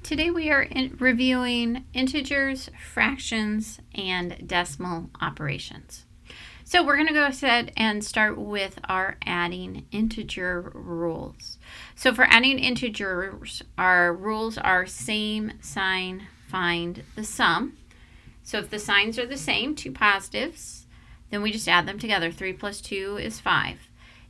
Today we are reviewing integers, fractions, and decimal operations. So we're going to go ahead and start with our adding integer rules. So for adding integers, our rules are same sign, find the sum. So if the signs are the same, two positives, then we just add them together. 3 plus 2 is 5.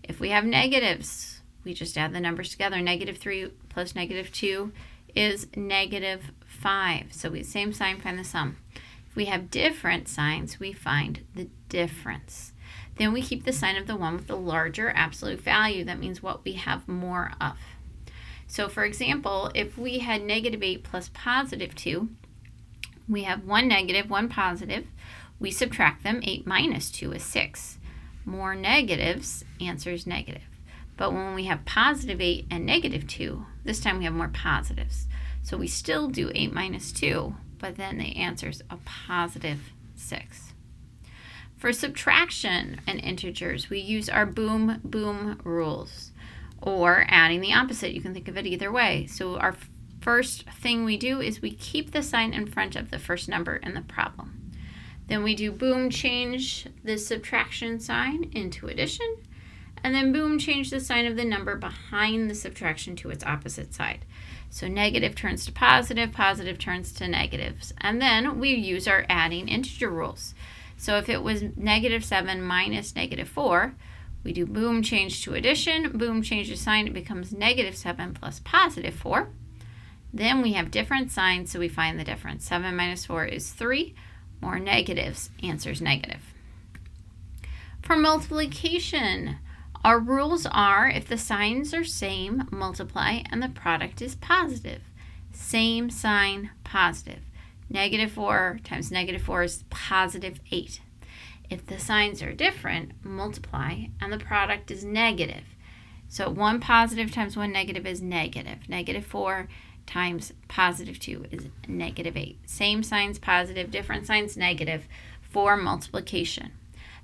If we have negatives, we just add the numbers together. Negative 3 plus negative 2 is negative 5. So we same sign, find the sum. If we have different signs, we find the difference. Then we keep the sign of the one with the larger absolute value. That means what we have more of. So for example, if we had negative 8 plus positive 2, we have one negative, one positive. We subtract them. 8 minus 2 is 6. More negatives, answer is negative. But when we have positive 8 and negative 2, this time we have more positives. So we still do 8 minus 2, but then the answer is a positive 6. For subtraction and integers, we use our boom, boom rules, or adding the opposite. You can think of it either way. So our first thing we do is we keep the sign in front of the first number in the problem. Then we do boom, change the subtraction sign into addition. And then boom, change the sign of the number behind the subtraction to its opposite side. So negative turns to positive, positive turns to negatives. And then we use our adding integer rules. So if it was negative 7 minus negative 4, we do boom, change to addition, boom, change the sign, it becomes negative 7 plus positive 4. Then we have different signs, so we find the difference. 7 minus 4 is 3, more negatives, answer is negative. For multiplication, our rules are if the signs are same, multiply, and the product is positive. Same sign, positive. Negative 4 times negative 4 is positive 8. If the signs are different, multiply, and the product is negative. So 1 positive times 1 negative is negative. Negative 4 times positive 2 is negative 8. Same signs, positive, different signs, negative for multiplication.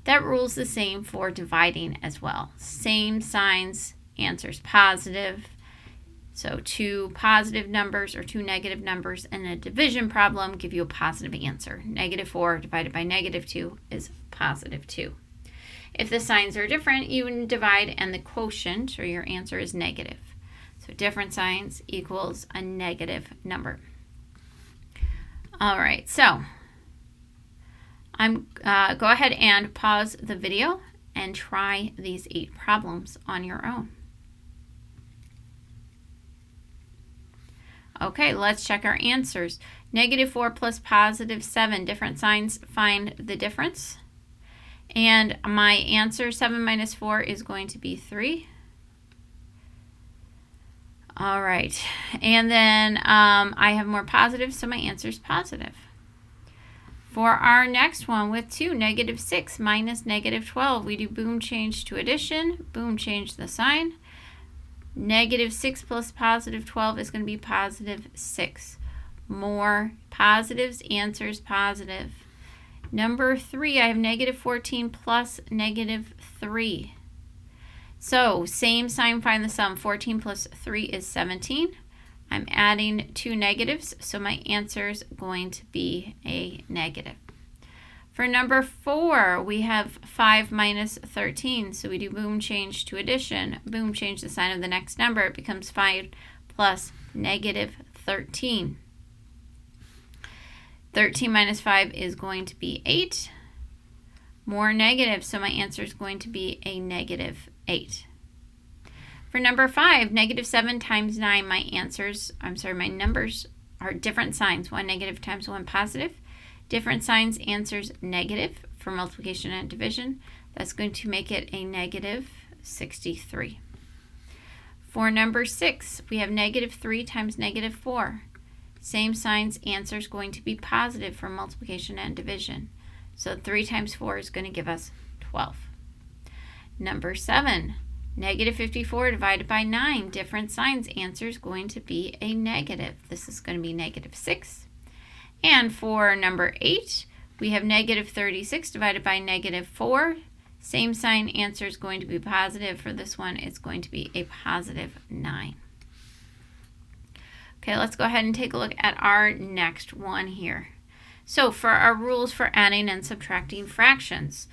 That rule's the same for dividing as well. Same signs, answers positive. So two positive numbers or two negative numbers in a division problem give you a positive answer. Negative 4 divided by negative 2 is positive 2. If the signs are different, you can divide and the quotient or your answer is negative. So different signs equals a negative number. All right, so go ahead and pause the video and try these 8 problems on your own. Okay, let's check our answers. Negative 4 plus positive 7, different signs, find the difference. And my answer, 7 minus 4, is going to be 3. All right, and then I have more positives, so my answer is positive. For our next one with 2, negative 6 minus negative 12, we do boom, change to addition, boom, change the sign. Negative 6 plus positive 12 is going to be positive 6. More positives, answers positive. Number 3, I have negative 14 plus negative 3. So same sign, find the sum. 14 plus 3 is 17. I'm adding 2 negatives, so my answer is going to be a negative. For number 4, we have 5 minus 13, so we do boom, change to addition. Boom, change the sign of the next number. It becomes 5 plus negative 13. 13 minus 5 is going to be 8. More negatives, so my answer is going to be a negative 8. For number 5, negative 7 times 9, my numbers are different signs. 1 negative times 1 positive. Different signs, answers negative for multiplication and division. That's going to make it a negative 63. For number 6, we have negative 3 times negative 4. Same signs, answer is going to be positive for multiplication and division. So 3 times 4 is going to give us 12. Number 7, negative 54 divided by 9. Different signs, answer is going to be a negative. This is going to be negative 6. And for number 8, we have negative 36 divided by negative 4. Same sign, answer is going to be positive. For this one, it's going to be a positive 9. Okay, let's go ahead and take a look at our next one here. So for our rules for adding and subtracting fractions.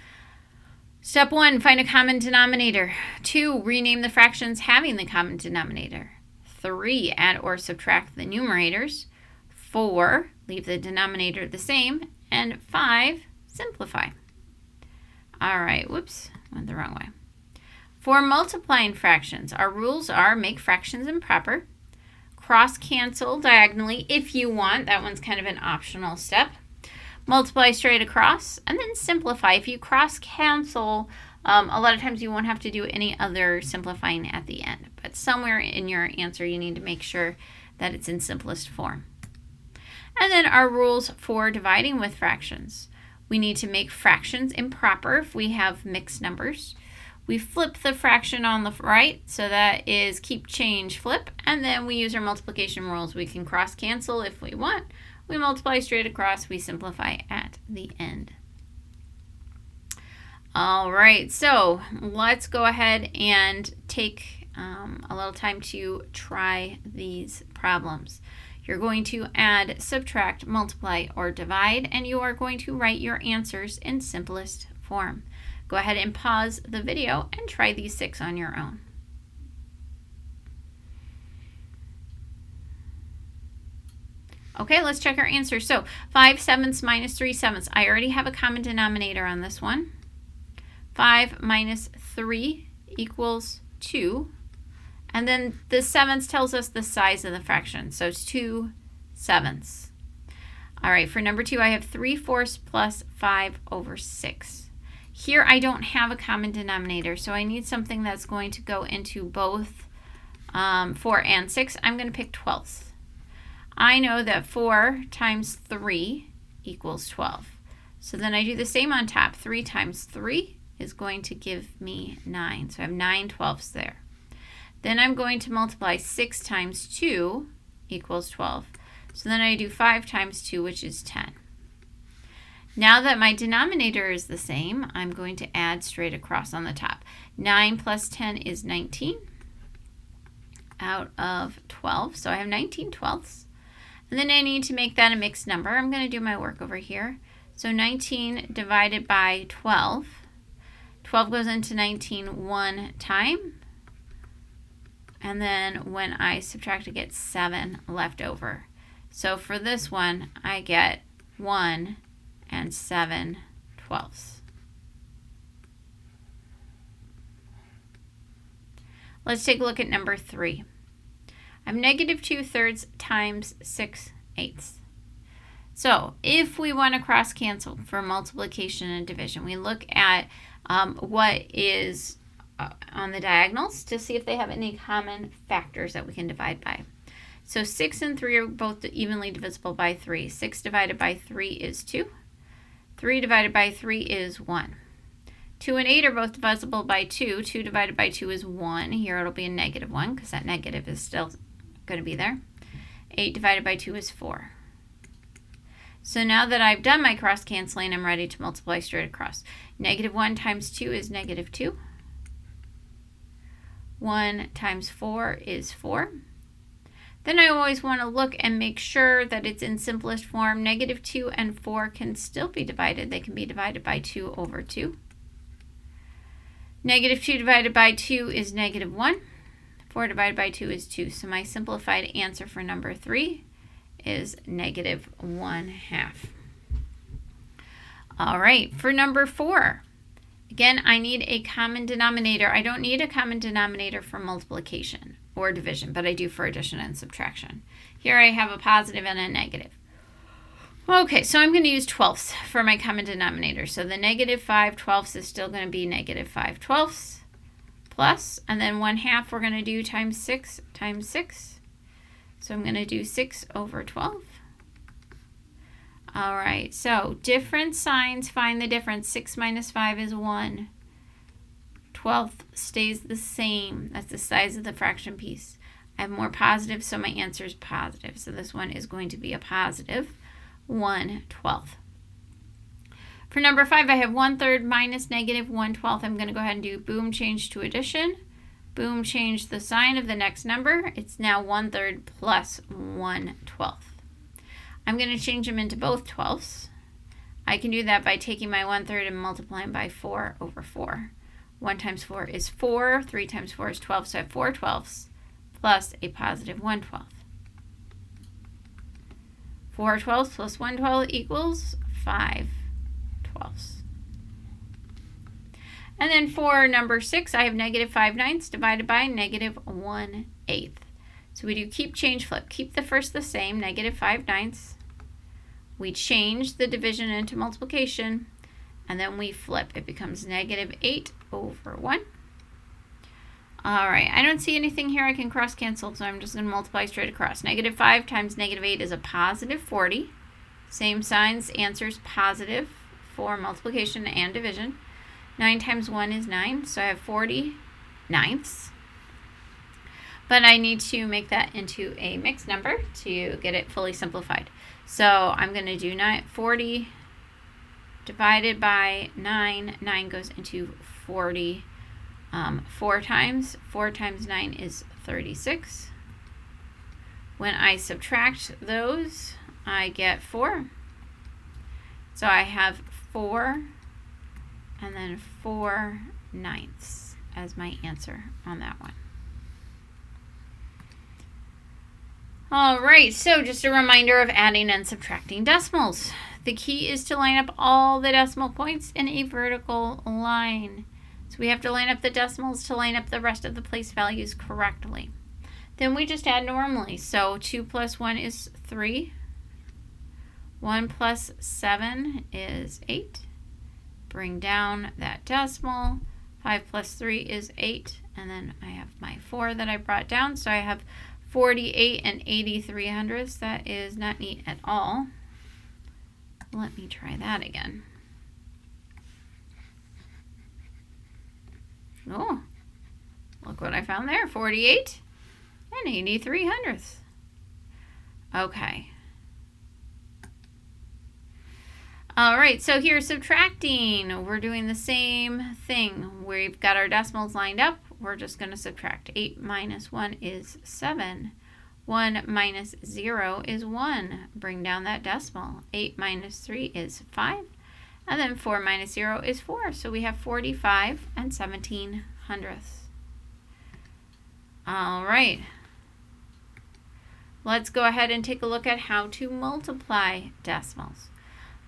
Step 1, find a common denominator. 2, rename the fractions having the common denominator. 3, add or subtract the numerators. 4, leave the denominator the same. And 5, simplify. All right, whoops, went the wrong way. For multiplying fractions, our rules are make fractions improper, cross-cancel diagonally if you want. That one's kind of an optional step. Multiply straight across, and then simplify. If you cross-cancel, a lot of times you won't have to do any other simplifying at the end. But somewhere in your answer, you need to make sure that it's in simplest form. And then our rules for dividing with fractions. We need to make fractions improper if we have mixed numbers. We flip the fraction on the right, so that is keep, change, flip. And then we use our multiplication rules. We can cross-cancel if we want. We multiply straight across. We simplify at the end. All right, so let's go ahead and take a little time to try these problems. You're going to add, subtract, multiply, or divide, and you are going to write your answers in simplest form. Go ahead and pause the video and try these 6 on your own. Okay, let's check our answers. So 5/7 minus 3/7. I already have a common denominator on this one. 5 minus 3 equals 2. And then the 7ths tells us the size of the fraction. So it's 2/7. All right, for number 2, I have 3/4 plus 5/6. Here I don't have a common denominator, so I need something that's going to go into both 4 and 6. I'm going to pick 12ths. I know that 4 times 3 equals 12. So then I do the same on top. 3 times 3 is going to give me 9. So I have 9/12ths there. Then I'm going to multiply 6 times 2 equals 12. So then I do 5 times 2, which is 10. Now that my denominator is the same, I'm going to add straight across on the top. 9 plus 10 is 19 out of 12. So I have 19/12ths. And then I need to make that a mixed number. I'm going to do my work over here. So 19 divided by 12. 12 goes into 19 one time. And then when I subtract, I get 7 left over. So for this one, I get 1 and 7/12. Let's take a look at number 3. I have negative 2/3 times 6/8. So if we want to cross cancel for multiplication and division, we look at what is on the diagonals to see if they have any common factors that we can divide by. So 6 and 3 are both evenly divisible by 3. 6 divided by 3 is 2. 3 divided by 3 is 1. 2 and 8 are both divisible by 2. 2 divided by 2 is 1. Here it'll be a -1 because that negative is still going to be there. 8 divided by 2 is 4. So now that I've done my cross canceling, I'm ready to multiply straight across. -1 times 2 is -2. 1 times 4 is 4. Then I always want to look and make sure that it's in simplest form. -2 and 4 can still be divided. They can be divided by 2/2. -2 divided by 2 is -1. 4 divided by 2 is 2. So my simplified answer for number 3 is -1/2. All right, for number 4. Again, I need a common denominator. I don't need a common denominator for multiplication or division, but I do for addition and subtraction. Here I have a positive and a negative. Okay, so I'm going to use 12ths for my common denominator. So the -5/12 is still going to be -5/12 plus, and then 1/2 we're going to do times 6 times 6. So I'm going to do 6/12. All right, so different signs, find the difference. 6 minus 5 is 1. 12th stays the same. That's the size of the fraction piece. I have more positive, so my answer is positive. So this one is going to be a positive 1/12. For number 5, I have 1/3 minus -1/12. I'm going to go ahead and do boom, change to addition. Boom, change the sign of the next number. It's now 1/3 plus 1/12. I'm going to change them into both 12ths. I can do that by taking my 1/3 and multiplying by 4 over 4. 1 times 4 is 4. 3 times 4 is 12. So I have 4 12ths plus a positive 1/12. 4 12ths plus 1/12 equals 5 12ths. And then for number 6, I have negative 5/9 divided by negative 1/8. So we do keep, change, flip. Keep the first the same, negative 5/9. We change the division into multiplication, and then we flip. It becomes negative 8 over 1. All right, I don't see anything here I can cross cancel, so I'm just going to multiply straight across. Negative 5 times negative 8 is a positive 40. Same signs, answers positive for multiplication and division. 9 times 1 is 9, so I have 40/9. But I need to make that into a mixed number to get it fully simplified. So I'm going to do 40 divided by 9. 9 goes into 40 4 times. 4 times 9 is 36. When I subtract those, I get 4. So I have 4 and then 4/9 as my answer on that one. All right, so just a reminder of adding and subtracting decimals. The key is to line up all the decimal points in a vertical line. So we have to line up the decimals to line up the rest of the place values correctly. Then we just add normally. So 2 plus 1 is 3. 1 plus 7 is 8. Bring down that decimal. 5 plus 3 is 8. And then I have my 4 that I brought down. So I have 48 and 83 hundredths. That is not neat at all. Let me try that again. Oh, look what I found there. 48 and 83 hundredths. Okay. All right, so here's subtracting. We're doing the same thing. We've got our decimals lined up. We're just going to subtract. 8 minus 1 is 7. 1 minus 0 is 1. Bring down that decimal. 8 minus 3 is 5. And then 4 minus 0 is 4. So we have 45 and 17 hundredths. All right. Let's go ahead and take a look at how to multiply decimals.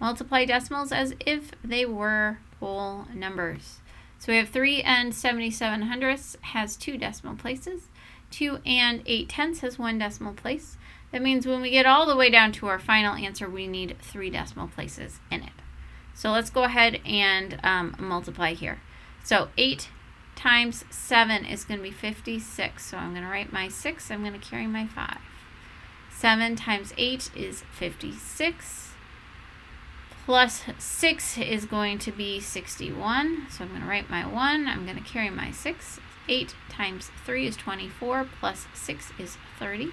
Multiply decimals as if they were whole numbers. So we have 3 and 77 hundredths has 2 decimal places. 2 and 8/10 has 1 decimal place. That means when we get all the way down to our final answer, we need 3 decimal places in it. So let's go ahead and multiply here. So 8 times 7 is going to be 56. So I'm going to write my 6. I'm going to carry my 5. 7 times 8 is 56. Plus 6 is going to be 61. So I'm going to write my 1. I'm going to carry my 6. 8 times 3 is 24. Plus 6 is 30.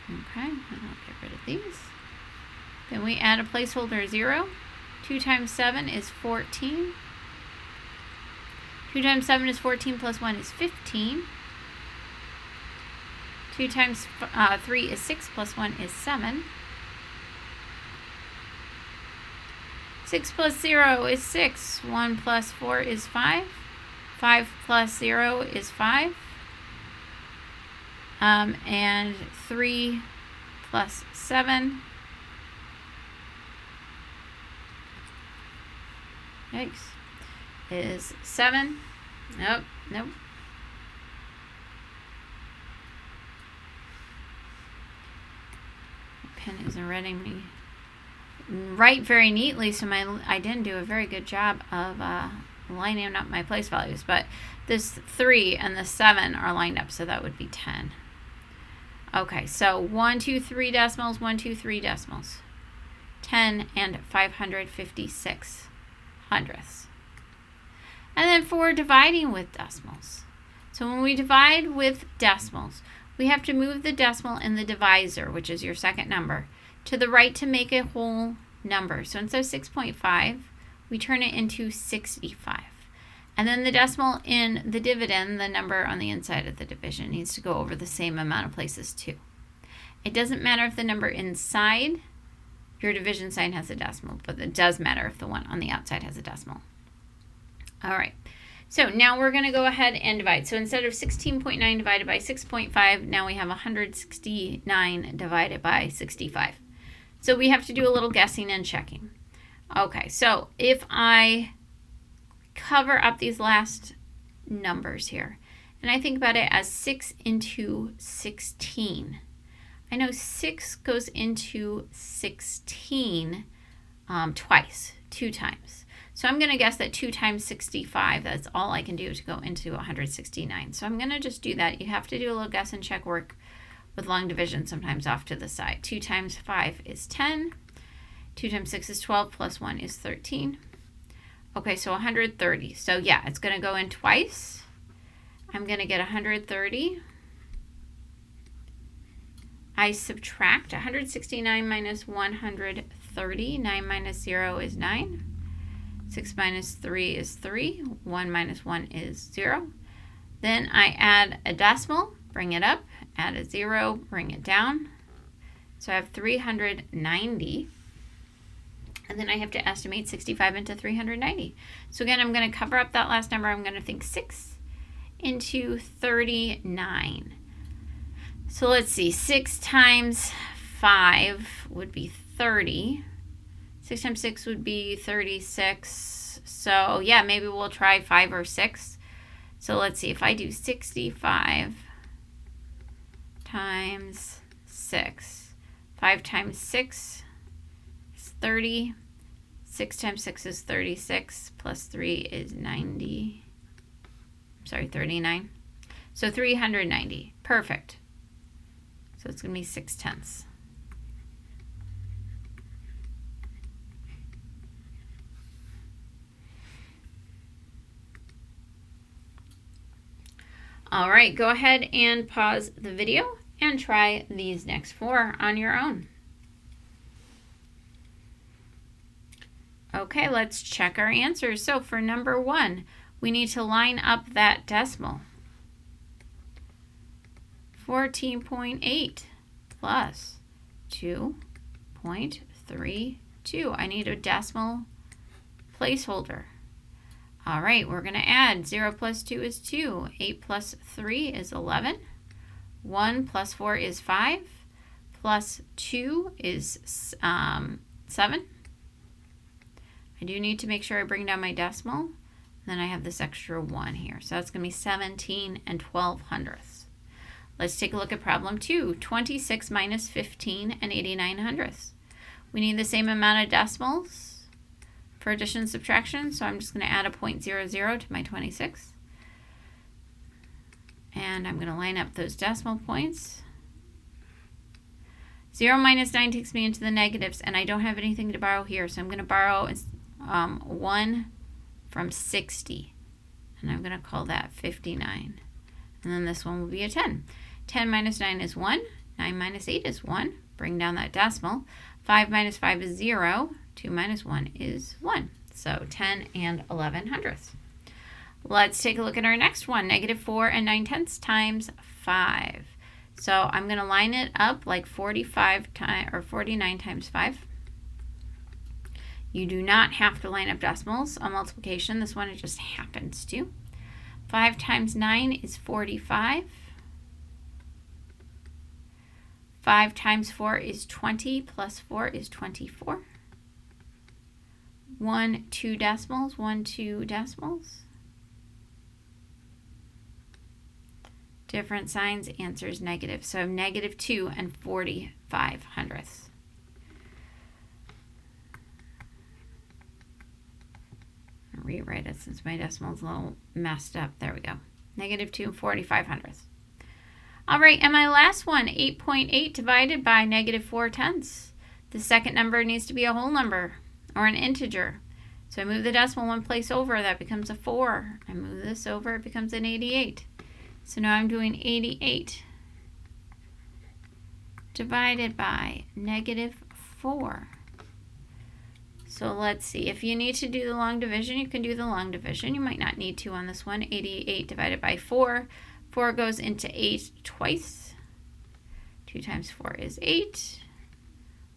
Okay, and I'll get rid of these. Then we add a placeholder 0. 2 times 7 is 14. 2 times 7 is 14 plus 1 is 15. 2 times 3 is 6 plus 1 is 7. 6 plus 0 is 6. 1 plus 4 is 5. 5 plus 0 is 5. And 3 plus 7. Yikes. Is 7. Nope. The pen isn't letting me write very neatly, so I didn't do a very good job of lining up my place values. But this 3 and the 7 are lined up, so that would be 10. Okay, so 1, 2, 3 decimals, 1, 2, 3 decimals. 10 and 556 hundredths. And then for dividing with decimals. So when we divide with decimals, we have to move the decimal in the divisor, which is your second number, to the right to make a whole number. So instead of 6.5, we turn it into 65. And then the decimal in the dividend, the number on the inside of the division, needs to go over the same amount of places too. It doesn't matter if the number inside your division sign has a decimal, but it does matter if the one on the outside has a decimal. All right, so now we're going to go ahead and divide. So instead of 16.9 divided by 6.5, now we have 169 divided by 65. So we have to do a little guessing and checking. Okay, so if I cover up these last numbers here, and I think about it as 6 into 16. I know 6 goes into 16 twice, 2 times. So I'm going to guess that 2 times 65, that's all I can do to go into 169. So I'm going to just do that. You have to do a little guess and check work with long division sometimes off to the side. 2 times 5 is 10. 2 times 6 is 12, plus 1 is 13. Okay, so 130. So yeah, it's going to go in twice. I'm going to get 130. I subtract 169 minus 130. 9 minus 0 is 9. 6 minus 3 is 3. 1 minus 1 is 0. Then I add a decimal, bring it up, add a 0, bring it down. So I have 390. And then I have to estimate 65 into 390. So again, I'm going to cover up that last number. I'm going to think 6 into 39. So let's see, 6 times 5 would be 30. 6 times 6 would be 36. So yeah, maybe we'll try 5 or 6. So let's see, if I do 65 times 6, 5 times 6 is 30. 6 times 6 is 36, plus 3 is 90. Sorry, 39. So 390. Perfect. So it's going to be 6/10. All right, go ahead and pause the video and try these next 4 on your own. Okay, let's check our answers. So for number 1, we need to line up that decimal. 14.8 plus 2.32. I need a decimal placeholder. All right, we're going to add 0 plus 2 is 2. 8 plus 3 is 11. 1 plus 4 is 5. Plus 2 is 7. I do need to make sure I bring down my decimal. Then I have this extra 1 here. So that's going to be 17 and 12 hundredths. Let's take a look at problem 2. 26 minus 15 and 89 hundredths. We need the same amount of decimals for addition and subtraction, so I'm just going to add a 0.00 to my 26. And I'm going to line up those decimal points. 0 minus 9 takes me into the negatives, and I don't have anything to borrow here, so I'm going to borrow 1 from 60. And I'm going to call that 59. And then this one will be a 10. 10 minus 9 is 1. 9 minus 8 is 1. Bring down that decimal. 5 minus 5 is 0. 2 minus 1 is 1. So 10 and 11 hundredths. Let's take a look at our next one. Negative 4 and 9/10 times 5. So I'm going to line it up like 49 times 5. You do not have to line up decimals on multiplication. This one, it just happens to. 5 times 9 is 45. 5 times 4 is 20, plus 4 is 24. 1, 2 decimals, 1, 2 decimals. Different signs, answers negative. So I have negative 2 and 45 hundredths. I'll rewrite it since my decimal's a little messed up. There we go. Negative 2 and 45 hundredths. All right, and my last one, 8.8 divided by negative 4/10. The second number needs to be a whole number or an integer. So I move the decimal one place over, that becomes a 4. I move this over, it becomes an 88. So now I'm doing 88 divided by negative 4. So let's see. If you need to do the long division, you can do the long division. You might not need to on this one. 88 divided by 4. 4 goes into 8 twice. 2 times 4 is 8.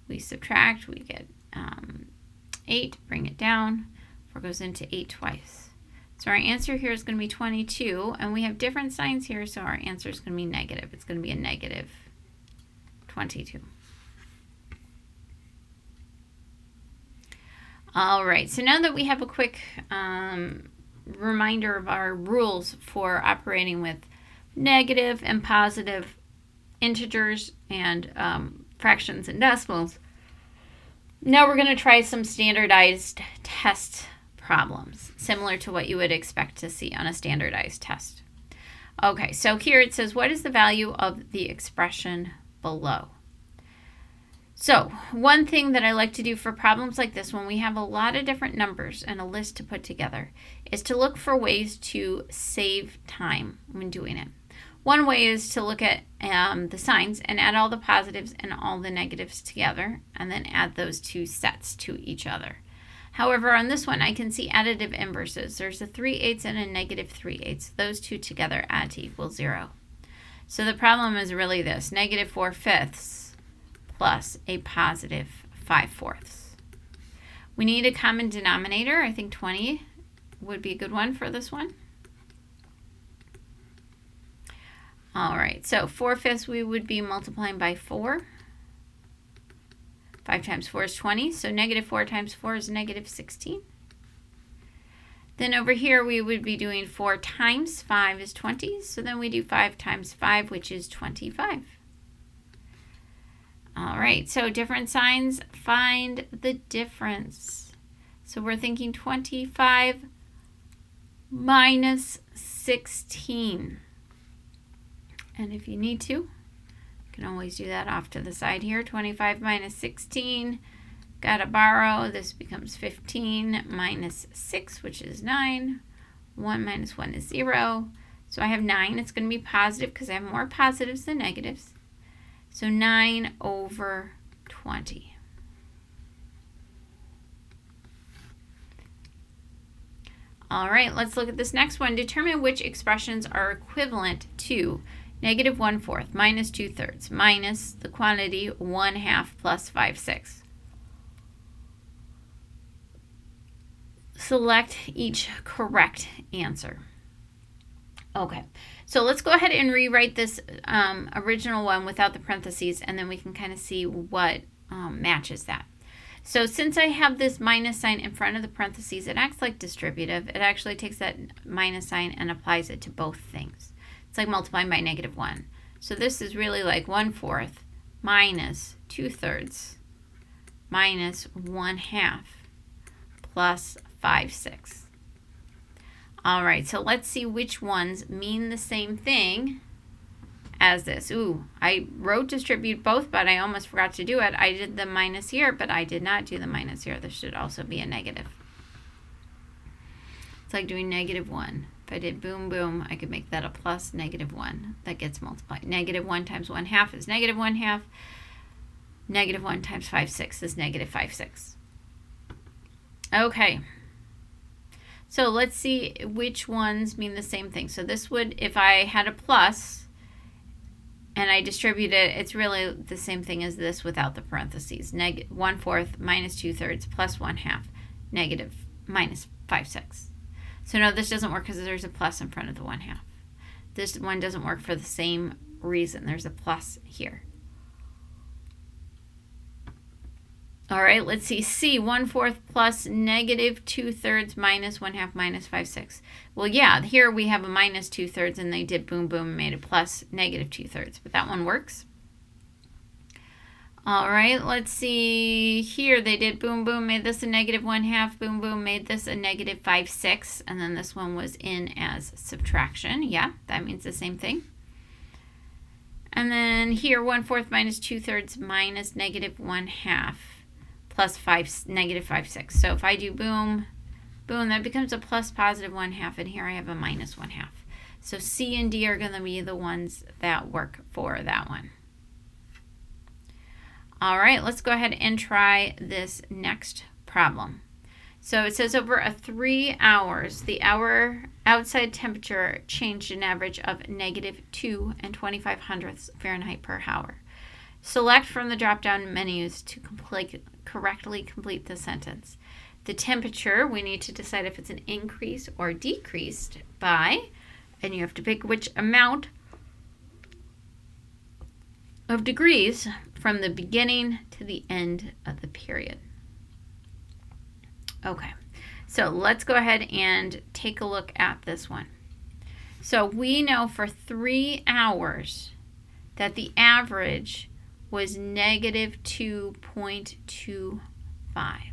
We subtract. We get 8. Bring it down. 4 goes into 8 twice. So our answer here is going to be 22. And we have different signs here, so our answer is going to be negative. It's going to be a negative 22. All right, so now that we have a quick reminder of our rules for operating with negative and positive integers and fractions and decimals, now we're going to try some standardized test problems, similar to what you would expect to see on a standardized test. Okay, so here it says, what is the value of the expression below? So one thing that I like to do for problems like this, when we have a lot of different numbers and a list to put together, is to look for ways to save time when doing it. One way is to look at the signs and add all the positives and all the negatives together, and then add those two sets to each other. However, on this one, I can see additive inverses. There's a 3/8 and a negative 3/8. Those two together add to equal 0. So the problem is really this: negative 4/5 plus a positive 5/4. We need a common denominator. I think 20 would be a good one for this one. All right, so 4/5 we would be multiplying by 4. 5 times 4 is 20, so negative 4 times 4 is negative 16. Then over here we would be doing 4 times 5 is 20, so then we do 5 times 5, which is 25. All right, so different signs, find the difference. So we're thinking 25 minus 16. And if you need to, you can always do that off to the side here. 25 minus 16, got to borrow. This becomes 15 minus 6, which is 9. 1 minus 1 is 0. So I have 9. It's going to be positive because I have more positives than negatives. So 9 over 20. All right, let's look at this next one. Determine which expressions are equivalent to negative 1/4 minus 2/3 minus the quantity 1/2 plus 5/6. Select each correct answer. Okay, so let's go ahead and rewrite this original one without the parentheses, and then we can kind of see what matches that. So since I have this minus sign in front of the parentheses, it acts like distributive. It actually takes that minus sign and applies it to both things. It's like multiplying by negative 1. So this is really like 1/4 minus 2/3 minus 1/2 plus 5/6. All right, so let's see which ones mean the same thing as this. Ooh, I wrote distribute both, but I almost forgot to do it. I did the minus here, but I did not do the minus here. This should also be a negative. It's like doing negative 1. If I did boom, boom, I could make that a plus negative 1. That gets multiplied. Negative 1 times 1/2 is negative 1/2. Negative 1 times 5/6 is negative 5/6. Okay. So let's see which ones mean the same thing. So this would, if I had a plus and I distribute it, it's really the same thing as this without the parentheses. 1/4 minus 2/3 plus 1/2 negative minus 5/6. So no, this doesn't work because there's a plus in front of the 1/2. This one doesn't work for the same reason. There's a plus here. All right, let's see. C, 1/4 plus negative 2/3 minus 1/2 minus 5/6. Well, yeah, here we have a minus 2/3 and they did boom, boom, and made a plus negative 2/3, but that one works. All right, let's see. Here they did boom, boom, made this a negative 1/2, boom, boom, made this a negative 5/6, and then this one was in as subtraction. Yeah, that means the same thing. And then here, 1/4 minus 2/3 minus negative 1/2 plus negative 5/6. So if I do boom, boom, that becomes a plus positive 1/2, and here I have a minus 1/2. So C and D are going to be the ones that work for that one. All right, let's go ahead and try this next problem. So it says over 3 hours, the outside temperature changed an average of -2 and 25 hundredths Fahrenheit per hour. Select from the drop-down menus to correctly complete the sentence. The temperature, we need to decide if it's an increase or decreased by, and you have to pick which amount of degrees from the beginning to the end of the period. Okay, so let's go ahead and take a look at this one. So we know for 3 hours that the average was -2.25.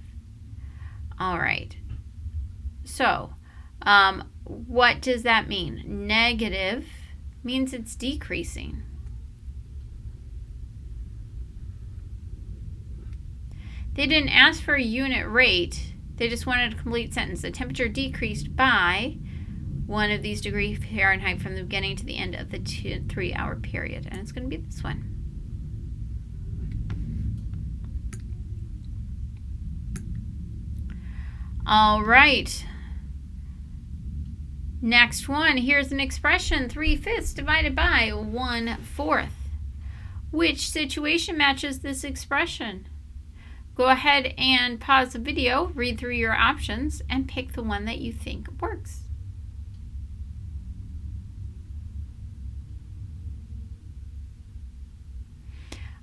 All right. So, what does that mean? Negative means it's decreasing. They didn't ask for a unit rate. They just wanted a complete sentence. The temperature decreased by 1 of these degrees Fahrenheit from the beginning to the end of the 3-hour period. And it's going to be this one. All right. Next one. Here's an expression. 3/5 divided by 1/4. Which situation matches this expression? Go ahead and pause the video, read through your options, and pick the one that you think works.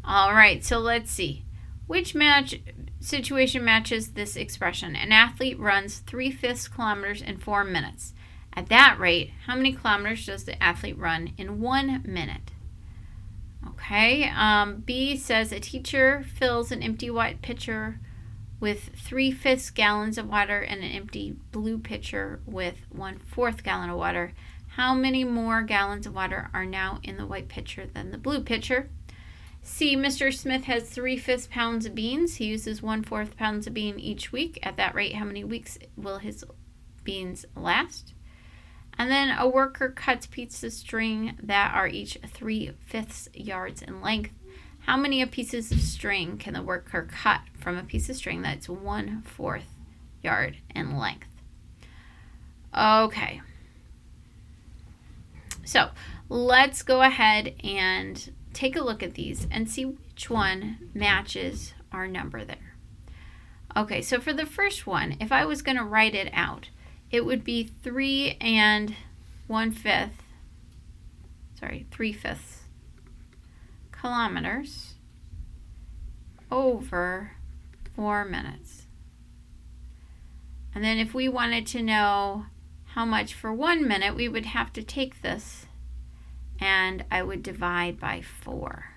All right, so let's see. Which situation matches this expression? An athlete runs 3/5 kilometers in 4 minutes. At that rate, how many kilometers does the athlete run in 1 minute? Okay, B says a teacher fills an empty white pitcher with 3/5 gallons of water and an empty blue pitcher with 1/4 gallon of water. How many more gallons of water are now in the white pitcher than the blue pitcher? C, Mr. Smith has 3/5 pounds of beans. He uses 1/4 pounds of bean each week. At that rate, how many weeks will his beans last? And then a worker cuts pieces of string that are each 3/5 yards in length. How many pieces of string can the worker cut from a piece of string that's 1/4 yard in length? Okay. So let's go ahead and take a look at these and see which one matches our number there. Okay, so for the first one, if I was going to write it out, it would be 3/5 kilometers over 4 minutes. And then if we wanted to know how much for 1 minute, we would have to take this and I would divide by 4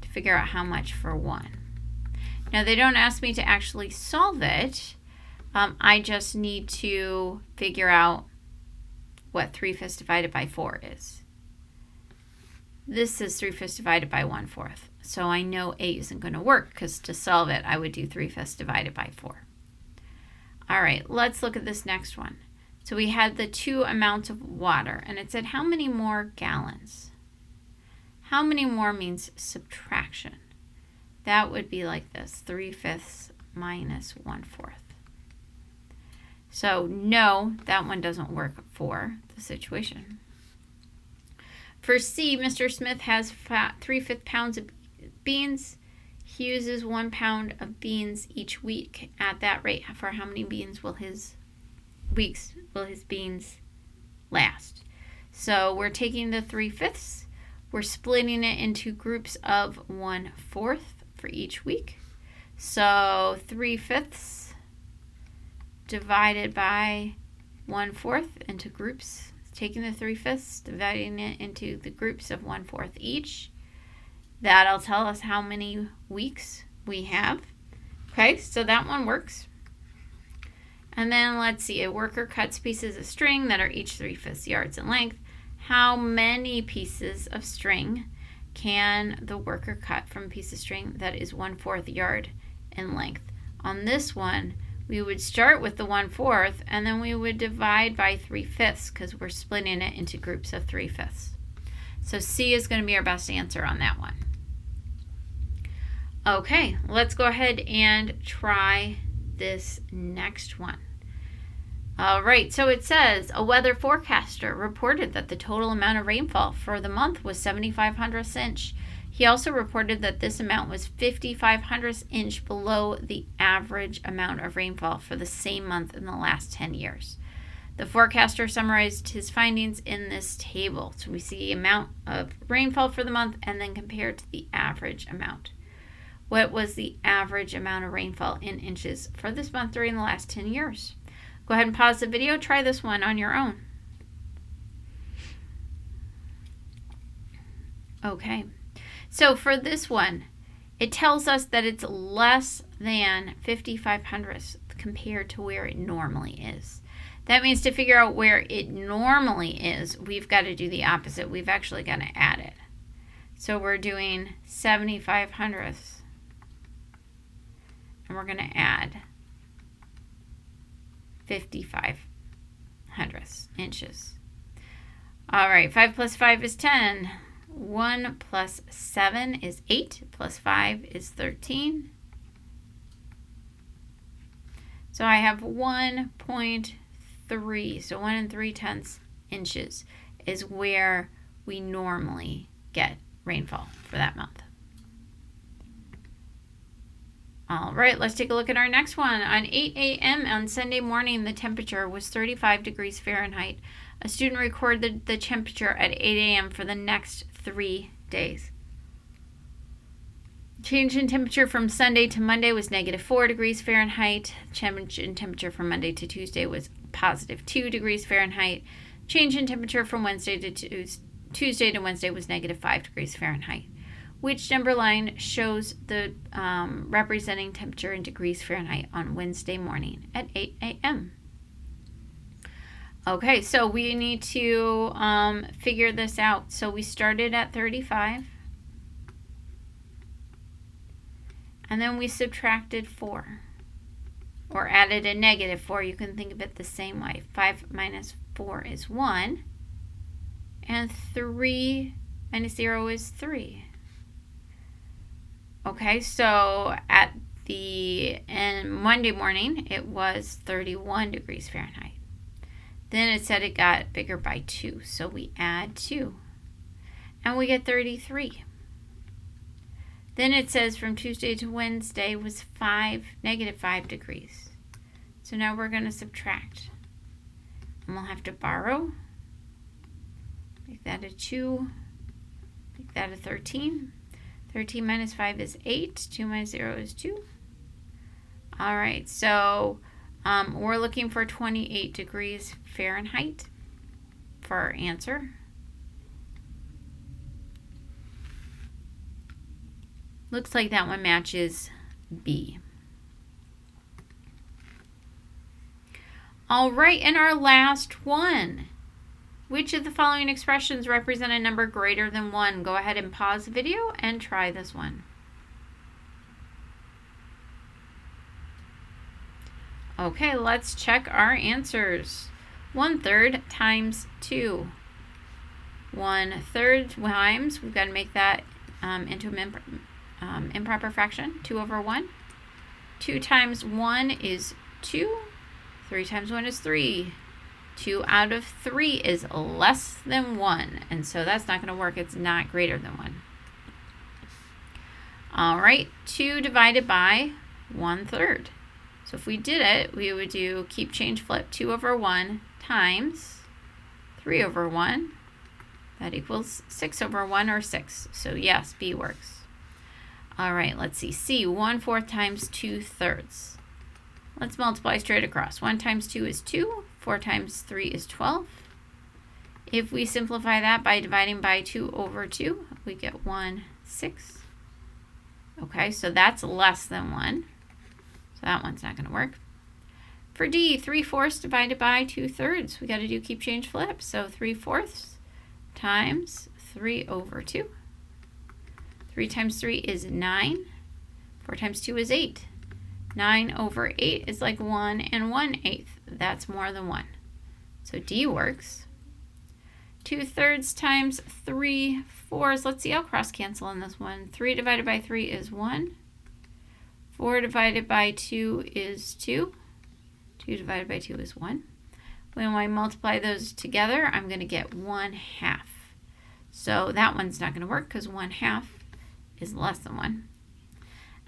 to figure out how much for 1. Now, they don't ask me to actually solve it. I just need to figure out what 3/5 divided by 4 is. This is 3/5 divided by 1/4. So I know A isn't going to work because to solve it, I would do 3/5 divided by 4. All right, let's look at this next one. So we had the 2 amounts of water, and it said how many more gallons? How many more means subtraction. That would be like this, 3/5 minus 1/4. So no, that one doesn't work for the situation. For C, Mr. Smith has 3/5 pounds of beans. He uses 1 pound of beans each week. At that rate, for how many beans will his beans last? So we're taking the 3/5, we're splitting it into groups of 1/4 for each week. So 3/5 divided by 1/4 into groups, taking the 3/5, dividing it into the groups of 1/4 each. That'll tell us how many weeks we have. Okay, so that one works. And then let's see, a worker cuts pieces of string that are each 3/5 yards in length. How many pieces of string can the worker cut from a piece of string that is 1/4 yard in length? On this one, we would start with the 1/4 and then we would divide by 3/5 because we're splitting it into groups of 3/5. So C is going to be our best answer on that one. Okay, let's go ahead and try this next one. All right, so it says a weather forecaster reported that the total amount of rainfall for the month was 7,500 inch. He also reported that this amount was 5,500 inch below the average amount of rainfall for the same month in the last 10 years. The forecaster summarized his findings in this table. So we see amount of rainfall for the month and then compared to the average amount. What was the average amount of rainfall in inches for this month during the last 10 years? Go ahead and pause the video. Try this one on your own. Okay. So for this one, it tells us that it's less than 5,500ths compared to where it normally is. That means to figure out where it normally is, we've got to do the opposite. We've actually got to add it. So we're doing 7,500ths. And we're going to add 5,500ths inches. All right, 5 plus 5 is 10. 1 plus 7 is 8. Plus 5 is 13. So I have 1.3. So 1 3/10 inches is where we normally get rainfall for that month. All right, let's take a look at our next one. On 8 a.m. on Sunday morning, the temperature was 35 degrees Fahrenheit. A student recorded the temperature at 8 a.m. for the next 3 days. Change in temperature from Sunday to Monday was -4 degrees Fahrenheit. Change in temperature from Monday to Tuesday was +2 degrees Fahrenheit. Change in temperature from Wednesday to Tuesday to Wednesday was -5 degrees Fahrenheit. Which number line shows the representing temperature in degrees Fahrenheit on Wednesday morning at 8 a.m.? Okay, so we need to figure this out. So we started at 35. And then we subtracted 4. Or added a -4. You can think of it the same way. 5 minus 4 is 1. And 3 minus 0 is 3. Okay, so at the Monday morning, it was 31 degrees Fahrenheit. Then it said it got bigger by 2, so we add 2. And we get 33. Then it says from Tuesday to Wednesday was -5 degrees. So now we're going to subtract. And we'll have to borrow. Make that a 2. Make that a 13. 13 minus 5 is 8. 2 minus 0 is 2. All right, so we're looking for 28 degrees Fahrenheit for our answer. Looks like that one matches B. All right, and our last one. Which of the following expressions represent a number greater than 1? Go ahead and pause the video and try this one. Okay, let's check our answers. 1/3 times 2. 1/3 times, we've got to make that into an improper fraction, 2/1. 2 times 1 is 2. 3 times 1 is 3. 2 out of 3 is less than 1, and so that's not going to work. It's not greater than 1. All right, 2 divided by 1/3. So if we did it, we would do keep change flip 2/1 times 3/1. That equals 6/1 or 6. So yes, B works. All right, let's see. C, 1/4 times 2/3. Let's multiply straight across. 1 times 2 is 2. 4 times 3 is 12. If we simplify that by dividing by 2/2, we get 1/6. Okay, so that's less than 1. So that one's not going to work. For D, 3/4 divided by 2/3. We got to do keep change flip. So 3/4 times 3/2. 3 times 3 is 9. 4 times 2 is 8. 9/8 is like 1 1/8. That's more than 1. So D works. 2/3 times 3/4. Let's see, I'll cross cancel on this one. 3 divided by 3 is 1. 4 divided by 2 is 2. 2 divided by 2 is 1. When I multiply those together, I'm going to get 1/2. So that one's not going to work because 1/2 is less than 1.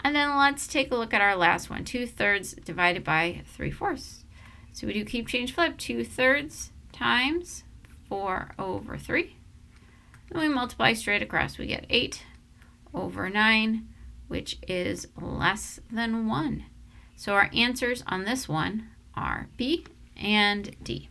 And then let's take a look at our last one, 2/3 divided by 3/4. So we do keep, change, flip, 2/3 times 4/3. And we multiply straight across. We get 8/9, which is less than 1. So our answers on this one are B and D.